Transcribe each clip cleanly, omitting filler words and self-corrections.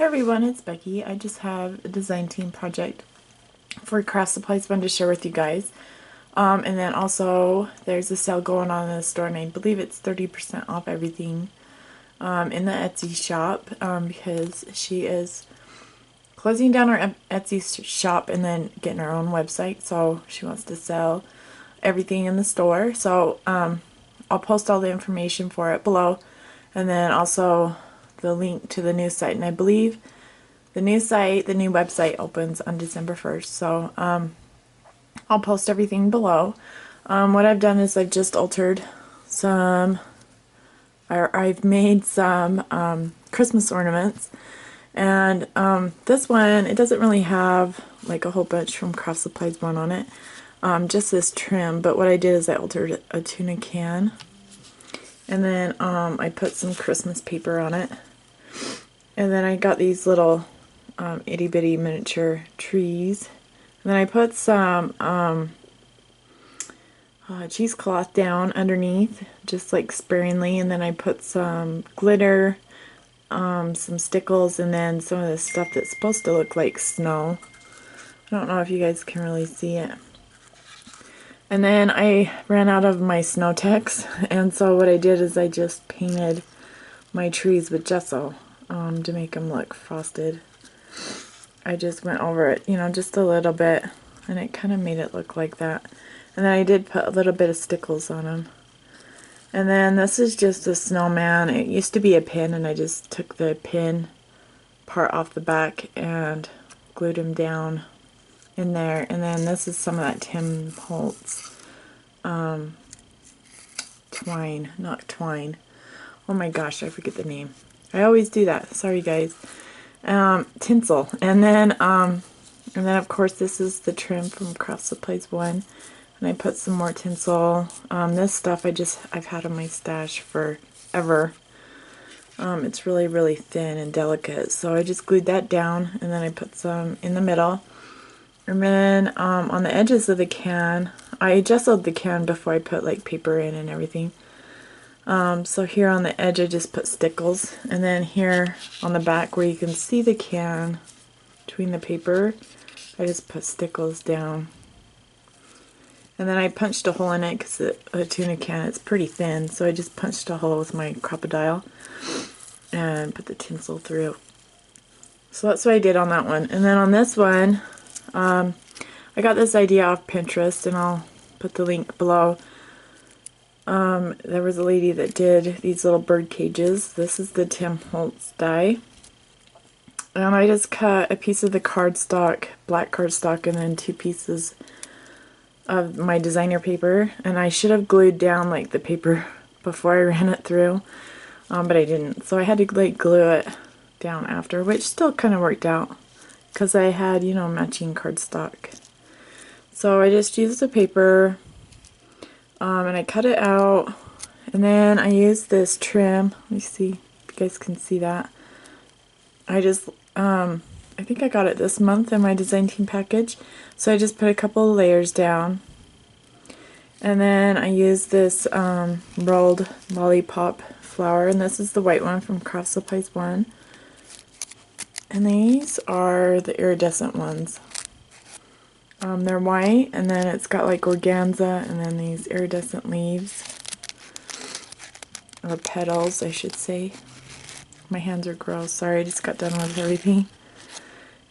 Hey everyone, it's Becky. I just have a design team project for Craftsupplies1 to share with you guys. And then also there's a sale going on in the store, and I believe it's 30% off everything in the Etsy shop because she is closing down her Etsy shop and then getting her own website. So she wants to sell everything in the store. So I'll post all the information for it below, and then also the link to the new site. And I believe the new website opens on December 1st. So I'll post everything below. What I've done is I've just altered some, or I've made some Christmas ornaments. And this one, it doesn't really have like a whole bunch from Craftsupplies1 on it. Just this trim. But what I did is I altered a tuna can. And then I put some Christmas paper on it. And then I got these little itty bitty miniature trees. And then I put some cheesecloth down underneath, just like sparingly. And then I put some glitter, some stickles, and then some of this stuff that's supposed to look like snow. I don't know if you guys can really see it. And then I ran out of my snow tex, and so what I did is I just painted my trees with gesso to make them look frosted. I just went over it, you know, just a little bit, and it kind of made it look like that. And then I did put a little bit of stickles on them. And then this is just a snowman. It used to be a pin, and I just took the pin part off the back and glued him down in there. And then this is some of that Tim Holtz twine, not twine. Oh my gosh, I forget the name. I always do that. Sorry guys. Tinsel. And then of course this is the trim from Craftsupplies1. And I put some more tinsel. This stuff I've had in my stash forever. It's really, really thin and delicate. So I just glued that down, and then I put some in the middle. And then on the edges of the can, I gessoed the can before I put like paper in and everything. So here on the edge I just put stickles, and then here on the back where you can see the can between the paper, I just put stickles down. And then I punched a hole in it because a tuna can, it's pretty thin, so I just punched a hole with my crocodile and put the tinsel through. So that's what I did on that one. And then on this one, I got this idea off Pinterest, and I'll put the link below. There was a lady that did these little bird cages. This is the Tim Holtz die. And I just cut a piece of the cardstock, black cardstock, and then 2 pieces of my designer paper. And I should have glued down like the paper before I ran it through, but I didn't. So I had to like glue it down after, which still kind of worked out because I had, you know, matching cardstock. So I just used the paper, and I cut it out, and then I used this trim. Let me see if you guys can see that. I just, I think I got it this month in my design team package. So I just put a couple of layers down, and then I used this rolled lollipop flower, and this is the white one from Craftsupplies1. And these are the iridescent ones. They're white, and then it's got like organza, and then these iridescent leaves, or petals I should say. My hands are gross, sorry, I just got done with everything.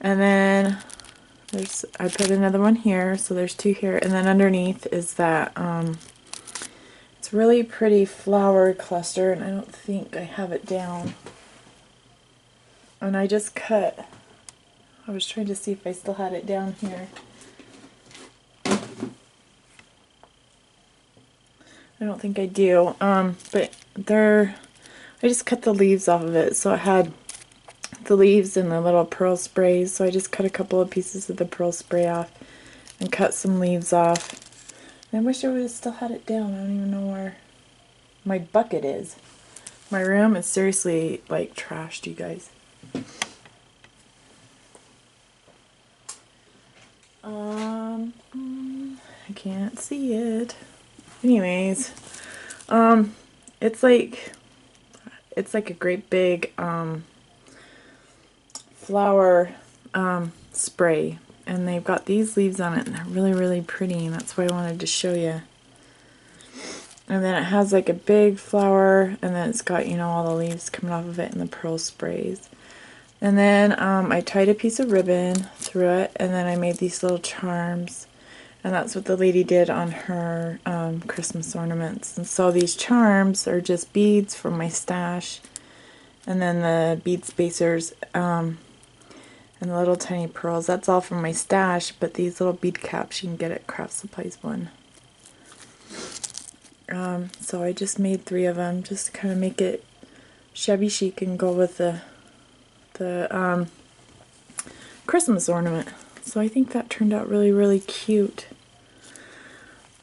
And then I put another one here, so there's 2 here, and then underneath is that, it's a really pretty flower cluster, and I don't think I have it down. And I just cut, I was trying to see if I still had it down here. I don't think I do, but I just cut the leaves off of it, so it had the leaves and the little pearl sprays, so I just cut a couple of pieces of the pearl spray off and cut some leaves off. And I wish I would have still had it down. I don't even know where my bucket is. My room is seriously like trashed, you guys. I can't see it. Anyways, it's like a great big flower spray, and they've got these leaves on it, and they're really, really pretty, and that's why I wanted to show you. And then it has like a big flower, and then it's got, you know, all the leaves coming off of it and the pearl sprays. And then I tied a piece of ribbon through it, and then I made these little charms. And that's what the lady did on her Christmas ornaments. And so these charms are just beads from my stash. And then the bead spacers and the little tiny pearls, that's all from my stash. But these little bead caps you can get at Craftsupplies1. So I just made 3 of them just to kind of make it shabby chic and go with the Christmas ornament. So I think that turned out really, really cute.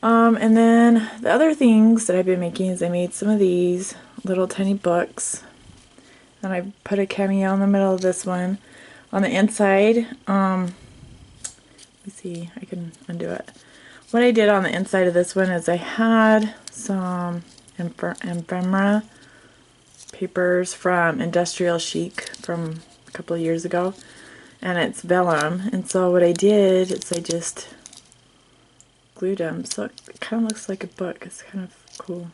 And then the other things that I've been making is I made some of these little tiny books. And I put a cameo in the middle of this one. On the inside, let me see, I can undo it. What I did on the inside of this one is I had some ephemera papers from Industrial Chic from a couple of years ago. And it's vellum. And so what I did is I just glued them. So it kind of looks like a book. It's kind of cool.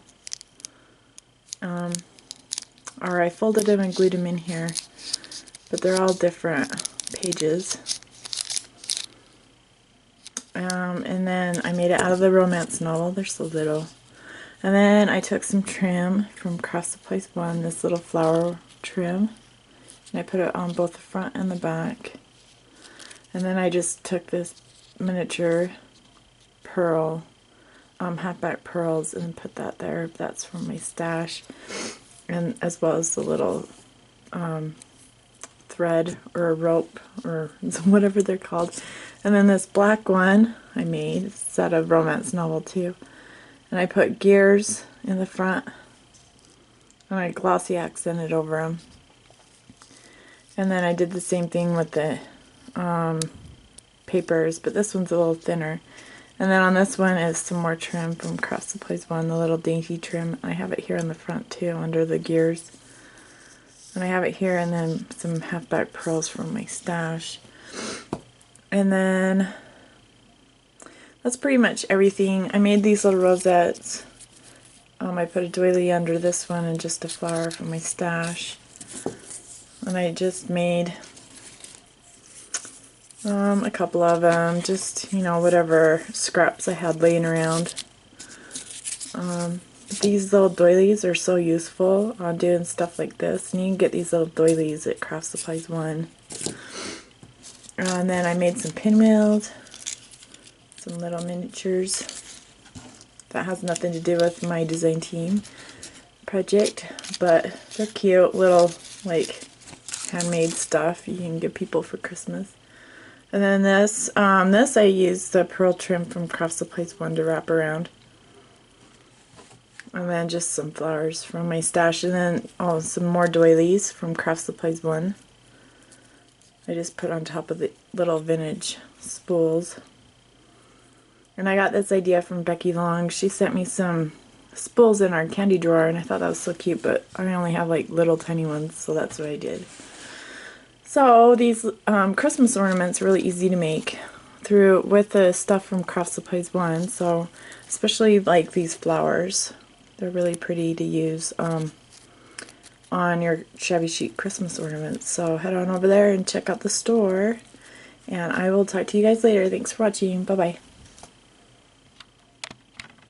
Or I folded them and glued them in here. But they're all different pages. And then I made it out of the romance novel. They're so little. And then I took some trim from Craftsupplies1, this little flower trim. And I put it on both the front and the back. And then I just took this miniature pearl, halfback pearls, and put that there. That's from my stash. And as well as the little thread or rope or whatever they're called. And then this black one I made, it's out of romance novel too. And I put gears in the front and I glossy accented over them. And then I did the same thing with the papers, but this one's a little thinner. And then on this one is some more trim from Craftsupplies1, the little dainty trim. I have it here on the front too, under the gears. And I have it here, and then some halfback pearls from my stash. And then that's pretty much everything. I made these little rosettes. I put a doily under this one and just a flower from my stash. And I just made a couple of them, just, you know, whatever scraps I had laying around. These little doilies are so useful on doing stuff like this. And you can get these little doilies at Craftsupplies1. And then I made some pinwheels, some little miniatures. That has nothing to do with my design team project, but they're cute little, like, handmade stuff you can give people for Christmas. And then this I used the pearl trim from Craftsupplies1 to wrap around. And then just some flowers from my stash, and then some more doilies from Craftsupplies1. I just put on top of the little vintage spools. And I got this idea from Becky Long. She sent me some spools in our candy drawer, and I thought that was so cute, but I only have like little tiny ones, so that's what I did. So these Christmas ornaments are really easy to make with the stuff from Craftsupplies1. So especially like these flowers, they're really pretty to use on your shabby chic Christmas ornaments. So head on over there and check out the store, and I will talk to you guys later. Thanks for watching. Bye bye.